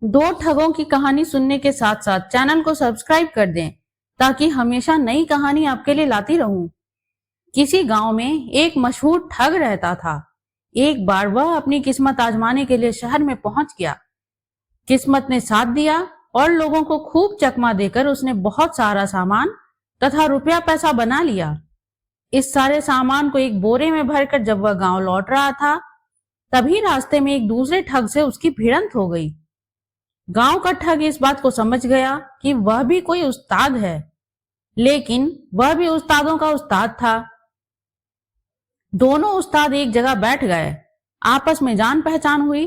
दो ठगों की कहानी सुनने के साथ साथ चैनल को सब्सक्राइब कर दें ताकि हमेशा नई कहानी आपके लिए लाती रहूं। किसी गांव में एक मशहूर ठग रहता था। एक बार वह अपनी किस्मत आजमाने के लिए शहर में पहुंच गया। किस्मत ने साथ दिया और लोगों को खूब चकमा देकर उसने बहुत सारा सामान तथा रुपया पैसा बना लिया। इस सारे सामान को एक बोरे में भरकर जब वह गांव लौट रहा था, तभी रास्ते में एक दूसरे ठग से उसकी भिड़ंत हो गई। गांव का ठग इस बात को समझ गया कि वह भी कोई उस्ताद है, लेकिन वह भी उस्तादों का उस्ताद था। दोनों उस्ताद एक जगह बैठ गए। आपस में जान पहचान हुई।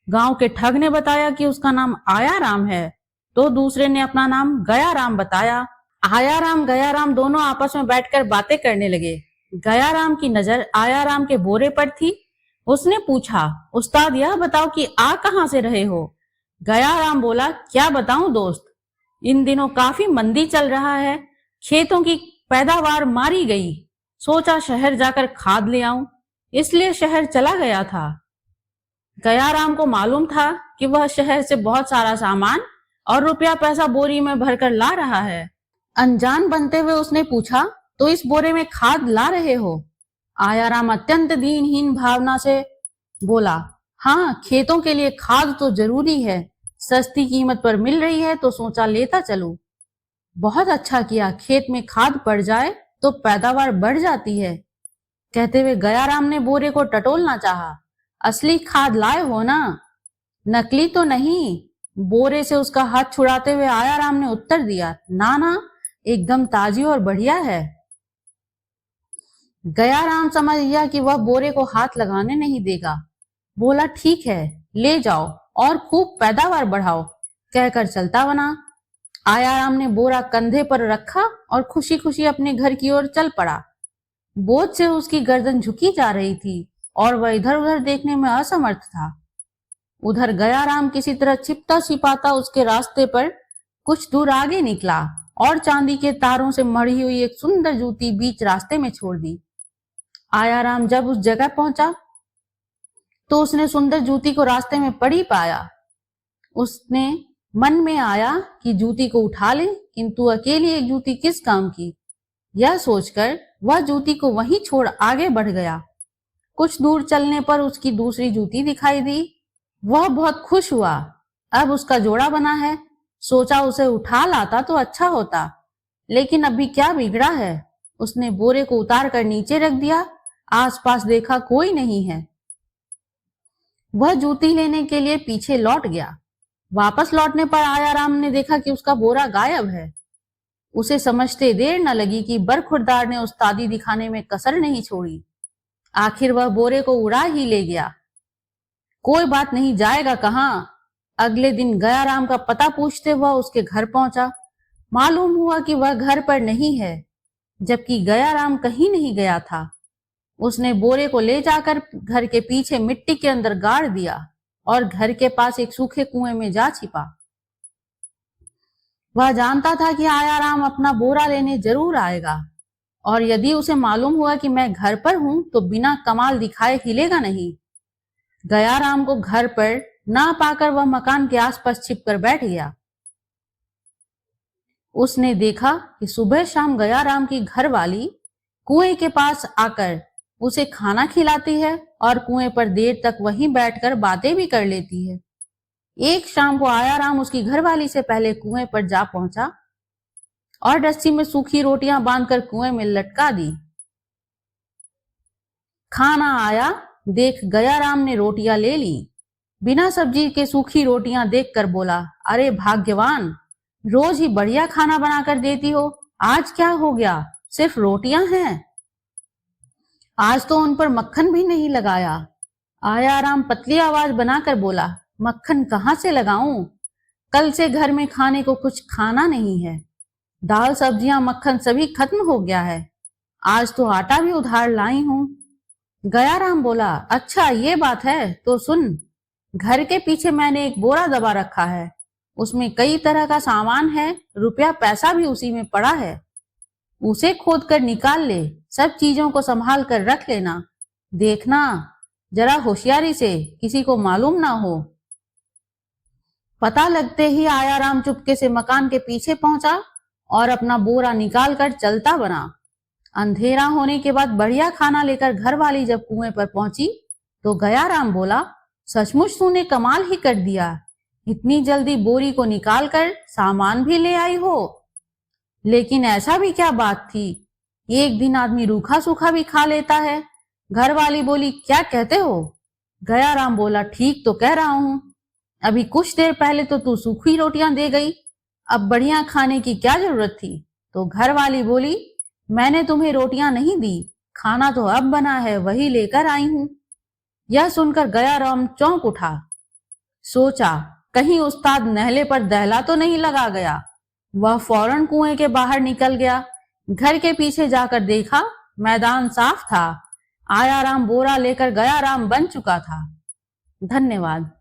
गांव के ठग ने बताया कि उसका नाम आया राम है, तो दूसरे ने अपना नाम गया राम बताया। आया राम गया राम दोनों आपस में बैठकर बातें करने लगे। गया राम की नजर आया राम के बोरे पर थी। उसने पूछा, उस्ताद यह बताओ कि आ कहां से रहे हो? गया राम बोला, क्या बताऊं दोस्त, इन दिनों काफी मंदी चल रहा है, खेतों की पैदावार मारी गई, सोचा शहर जाकर खाद ले आऊं, इसलिए शहर चला गया था। गया राम को मालूम था कि वह शहर से बहुत सारा सामान और रुपया पैसा बोरी में भरकर ला रहा है। अनजान बनते हुए उसने पूछा, तो इस बोरे में खाद ला रहे हो? आया राम अत्यंत दीनहीन भावना से बोला, हाँ, खेतों के लिए खाद तो जरूरी है, सस्ती कीमत पर मिल रही है तो सोचा लेता चलूं। बहुत अच्छा किया, खेत में खाद पड़ जाए तो पैदावार बढ़ जाती है। कहते हुए गयाराम ने बोरे को टटोलना चाहा। असली खाद लाए हो ना? नकली तो नहीं। बोरे से उसका हाथ छुड़ाते हुए आयाराम ने उत्तर दिया, ना ना, एकदम ताजी और बढ़िया है। गयाराम समझ गया कि वह बोरे को हाथ लगाने नहीं देगा। बोला, ठीक है, ले जाओ और खूब पैदावार बढ़ाओ, कहकर चलता बना। आयाराम ने बोरा कंधे पर रखा और खुशी खुशी अपने घर की ओर चल पड़ा। बोझ से उसकी गर्दन झुकी जा रही थी और वह इधर उधर देखने में असमर्थ था। उधर गयाराम किसी तरह छिपता छिपाता उसके रास्ते पर कुछ दूर आगे निकला और चांदी के तारों से मढ़ी हुई एक सुंदर जूती बीच रास्ते में छोड़ दी। आयाराम जब उस जगह पहुंचा तो उसने सुंदर जूती को रास्ते में पड़ी पाया। उसने मन में आया कि जूती को उठा ले, किंतु अकेली एक जूती किस काम की। यह सोचकर वह जूती को वहीं छोड़ आगे बढ़ गया। कुछ दूर चलने पर उसकी दूसरी जूती दिखाई दी। वह बहुत खुश हुआ। अब उसका जोड़ा बना है। सोचा उसे उठा लाता तो अच्छा होता, लेकिन अभी क्या बिगड़ा है। उसने बोरे को उतार कर नीचे रख दिया। आसपास देखा कोई नहीं है। वह जूती लेने के लिए पीछे लौट गया। वापस लौटने पर आयाराम ने देखा कि उसका बोरा गायब है। उसे समझते देर न लगी कि बरखुरदार ने उस्तादी दिखाने में कसर नहीं छोड़ी। आखिर वह बोरे को उड़ा ही ले गया। कोई बात नहीं, जाएगा कहां। अगले दिन गयाराम का पता पूछते हुआ उसके घर पहुंचा। मालूम हुआ कि वह घर पर नहीं है, जबकि गयाराम कहीं नहीं गया था। उसने बोरे को ले जाकर घर के पीछे मिट्टी के अंदर गाड़ दिया और घर के पास एक सूखे कुएं में जा छिपा। वह जानता था कि आयाराम अपना बोरा लेने जरूर आएगा, और यदि उसे मालूम हुआ कि मैं घर पर हूं तो बिना कमाल दिखाए हिलेगा नहीं। गयाराम को घर पर ना पाकर वह मकान के आसपास छिपकर बैठ गया। उसने देखा कि सुबह शाम गयाराम की घरवाली कुएं के पास आकर उसे खाना खिलाती है और कुएं पर देर तक वहीं बैठकर बातें भी कर लेती है। एक शाम को आयाराम उसकी घरवाली से पहले कुएं पर जा पहुंचा और रस्सी में सूखी रोटियां बांधकर कुएं में लटका दी। खाना आया, देख गयाराम ने रोटियां ले ली। बिना सब्जी के सूखी रोटियां देखकर बोला, अरे भाग्यवान, रोज ही बढ़िया खाना बनाकर देती हो, आज क्या हो गया, सिर्फ रोटियां हैं? आज तो उन पर मक्खन भी नहीं लगाया। आयाराम पतली आवाज बनाकर बोला, मक्खन कहां से लगाऊं? कल से घर में खाने को कुछ खाना नहीं है। दाल सब्जियां मक्खन सभी खत्म हो गया है। आज तो आटा भी उधार लाई हूं। गयाराम बोला, अच्छा ये बात है तो सुन, घर के पीछे मैंने एक बोरा दबा रखा है। उसमें कई तरह का सामान है, रुपया पैसा भी उसी में पड़ा है। उसे खोद कर निकाल ले, सब चीजों को संभाल कर रख लेना। देखना जरा होशियारी से, किसी को मालूम ना हो। पता लगते ही आयाराम चुपके से मकान के पीछे पहुंचा और अपना बोरा निकाल कर चलता बना। अंधेरा होने के बाद बढ़िया खाना लेकर घर वाली जब कुएं पर पहुंची तो गयाराम बोला, सचमुच तूने कमाल ही कर दिया, इतनी जल्दी बोरी को निकाल कर सामान भी ले आई हो। लेकिन ऐसा भी क्या बात थी, एक दिन आदमी रूखा सूखा भी खा लेता है। घर वाली बोली, क्या कहते हो? गयाराम बोला, ठीक तो कह रहा हूं, अभी कुछ देर पहले तो तू सूखी रोटियां दे गई, अब बढ़िया खाने की क्या जरूरत थी? तो घर वाली बोली, मैंने तुम्हें रोटियां नहीं दी, खाना तो अब बना है, वही लेकर आई हूं। यह सुनकर गयाराम चौंक उठा। सोचा, कहीं उस्ताद नहले पर दहला तो नहीं लगा गया। वह फौरन कुएं के बाहर निकल गया। घर के पीछे जाकर देखा, मैदान साफ था। आयाराम बोरा लेकर गयाराम बन चुका था। धन्यवाद।